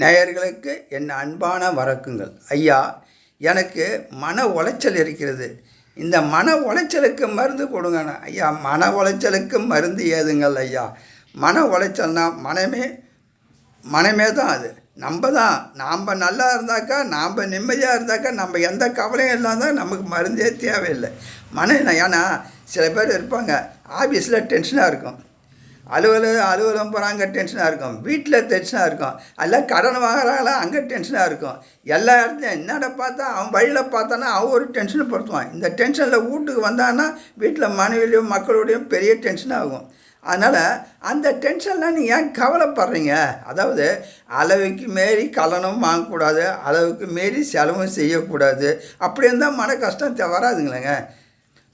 நேயர்களுக்கு என் அன்பான வணக்கங்கள். ஐயா, எனக்கு மன உளைச்சல் இருக்கிறது. இந்த மன உளைச்சலுக்கு மருந்து கொடுங்கண்ணா. ஐயா, மன உளைச்சலுக்கு மருந்து ஏதுங்கள் ஐயா? மன உளைச்சல்னா மனமே தான் அது. நாம் நல்லா இருந்தாக்கா, நாம் நிம்மதியாக இருந்தாக்கா, நம்ம எந்த கவலையும் இல்லாதான் நமக்கு மருந்தே தேவையில்லை. ஏன்னா சில பேர் இருப்பாங்க, ஆஃபீஸில் டென்ஷனாக இருக்கும், அலுவலகம் போகிறாங்க டென்ஷனாக இருக்கும், வீட்டில் டென்ஷனாக இருக்கும், எல்லாம் கடன் வாங்குறாங்களா அங்கே டென்ஷனாக இருக்கும். எல்லா இடத்துலையும் என்னடா பார்த்தா அவன் வழியில் பார்த்தானா அவன் ஒரு டென்ஷனை படுத்துவான். இந்த டென்ஷனில் வீட்டுக்கு வந்தான்னா வீட்டில் மனைவிலையும் மக்களோடையும் பெரிய டென்ஷன் ஆகும். அதனால் அந்த டென்ஷன்லாம் நீங்கள் ஏன் கவலைப்படுறீங்க? அதாவது அளவுக்கு மீறி கலனும் வாங்கக்கூடாது, அளவுக்கு மீறி செலவும் செய்யக்கூடாது. அப்படி இருந்தால் மன கஷ்டம் வராதுங்களேங்க.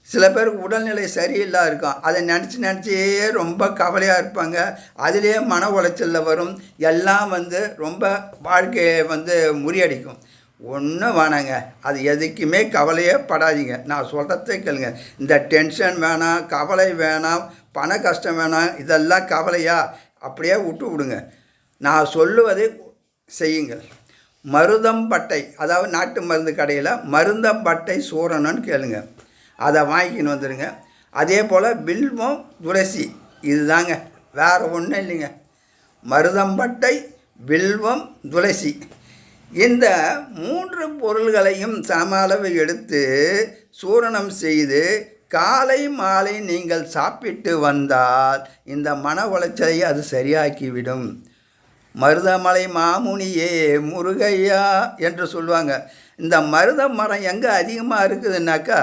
சில பேருக்கு உடல்நிலை சரியில்லாத இருக்கும், அதை நினச்சே ரொம்ப கவலையாக இருப்பாங்க. அதிலே மன உளைச்சலில் வரும், எல்லாம் ரொம்ப வாழ்க்கையை முறியடிக்கும். ஒன்றும் வேணாங்க, அது எதுக்குமே கவலையே படாதீங்க. நான் சொல்கிறத கேளுங்க. இந்த டென்ஷன் வேணாம், கவலை வேணாம், பண கஷ்டம் வேணாம், இதெல்லாம் கவலையா அப்படியே விடுங்க. நான் சொல்லுவதை செய்யுங்கள். மருதம்பட்டை, அதாவது நாட்டு மருந்து கடையில் மருதம்பட்டை சூரணன்னு கேளுங்க, அதை வாங்கிக்கின்னு வந்துடுங்க. அதே போல் வில்வம், துளசி, இதுதாங்க, வேறு ஒன்றும் இல்லைங்க. மருதம்பட்டை, வில்வம், துளசி, இந்த 3 பொருள்களையும் சம அளவு எடுத்து சூரணம் செய்து காலை மாலை நீங்கள் சாப்பிட்டு வந்தால் இந்த மன உளைச்சலை அது சரியாக்கிவிடும். மருதமலை மாமுனியே முருகையா என்று சொல்லுவாங்க. இந்த மருத மரம் எங்கே அதிகமாக இருக்குதுன்னாக்கா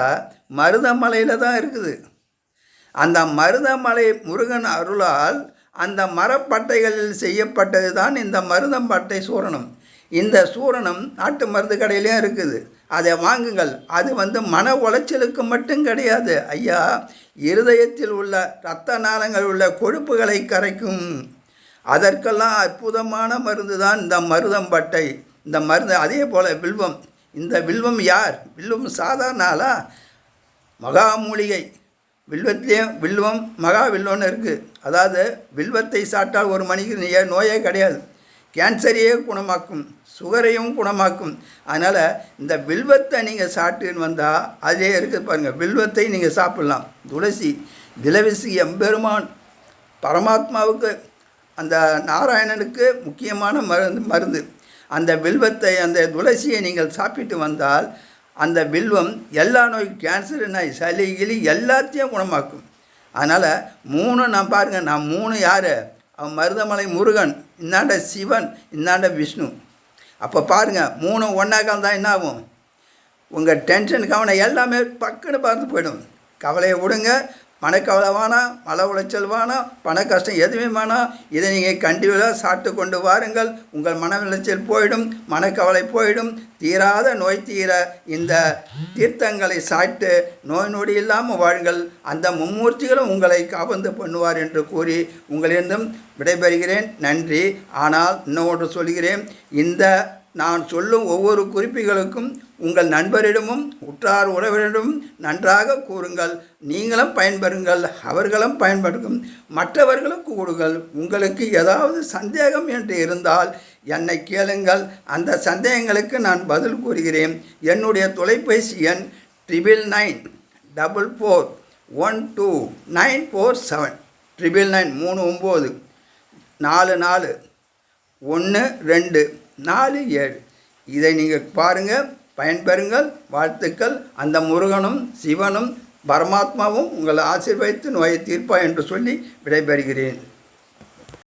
மருதமலையில் தான் இருக்குது. அந்த மருதமலை முருகன் அருளால் அந்த மரப்பட்டைகளில் செய்யப்பட்டது தான் இந்த மருதம்பட்டை சூரணம். இந்த சூரணம் நாட்டு மருந்து கடையிலையும் இருக்குது, அதை வாங்குங்கள். அது மன உளைச்சலுக்கு மட்டும் கிடையாது ஐயா, இருதயத்தில் உள்ள இரத்த நாளங்கள் உள்ள கொழுப்புகளை கரைக்கும். அதற்கெல்லாம் அற்புதமான மருந்து தான் இந்த மருதம்பட்டை. இந்த மருந்து அதே போல் வில்வம். இந்த வில்வம் யார்? வில்வம் சாதாரண ஆளா? மகாமூலிகை. வில்வத்திலேயும் வில்வம் மகா வில்வம்னு இருக்குது. அதாவது வில்வத்தை சாப்பிட்டால் ஒரு மணிக்கு நோயே கிடையாது. கேன்சரையே குணமாக்கும், சுகரையும் குணமாக்கும். அதனால் இந்த வில்வத்தை நீங்கள் சாப்பிட்டுன்னு வந்தால் அதிலே இருக்குது பாருங்கள், வில்வத்தை நீங்கள் சாப்பிட்லாம். துளசி, திலவிசி எம்பெருமான் பரமாத்மாவுக்கு, அந்த நாராயணனுக்கு முக்கியமான மருந்து. அந்த வில்வத்தை, அந்த துளசியை நீங்கள் சாப்பிட்டு வந்தால் அந்த வில்வம் எல்லா நோய், கேன்சர் நோய், சளி கிளி எல்லாத்தையும் குணமாக்கும். அதனால் 3 நான் பாருங்கள், நான் 3 யார்? அவன் மருதமலை முருகன், இந்தாண்ட சிவன், இந்தாண்ட விஷ்ணு. அப்போ பாருங்கள், 3 ஒன்றாக்கால் தான் என்ன ஆகும்? உங்கள் டென்ஷன் கவலை எல்லாமே பக்குன்னு பார்த்து போயிடும். கவலையை விடுங்க. மனக்கவலை வேணாம், மன உளைச்சல் வேணாம், பண கஷ்டம் எதுவுமே வேணாம். இதை நீங்கள் கண்டிப்பாக சாப்பிட்டு கொண்டு வாருங்கள். உங்கள் மன உளைச்சல் போயிடும், மனக்கவலை போயிடும். தீராத நோய் தீர இந்த தீர்த்தங்களை சாப்பிட்டு நோய் நொடி இல்லாமல் வாழுங்கள். அந்த மும்மூர்த்திகளும் உங்களை காபந்து பண்ணுவார் என்று கூறி உங்களிடம் விடைபெறுகிறேன். நன்றி. ஆனால் இன்னொன்று சொல்கிறேன், இந்த நான் சொல்லும் ஒவ்வொரு குறிப்புகளுக்கும் உங்கள் நண்பரிடமும் உற்றார் உறவினரிடமும் நன்றாக கூறுங்கள். நீங்களும் பயன்பெறுங்கள், அவர்களும் பயன்படுத்தும், மற்றவர்களுக்கு கொடுங்கள். உங்களுக்கு ஏதாவது சந்தேகம் என்று இருந்தால் என்னை கேளுங்கள். அந்த சந்தேகங்களுக்கு நான் பதில் கூறுகிறேன். என்னுடைய தொலைபேசி எண் 9944412947 99 44 1247. இதை நீங்கள் பாருங்கள், பயன்பெறுங்கள். வாழ்த்துக்கள். அந்த முருகனும் சிவனும் பரமாத்மாவும் உங்களை ஆசீர்வதித்து நோயை தீர்ப்பா என்று சொல்லி விடைபெறுகிறேன்.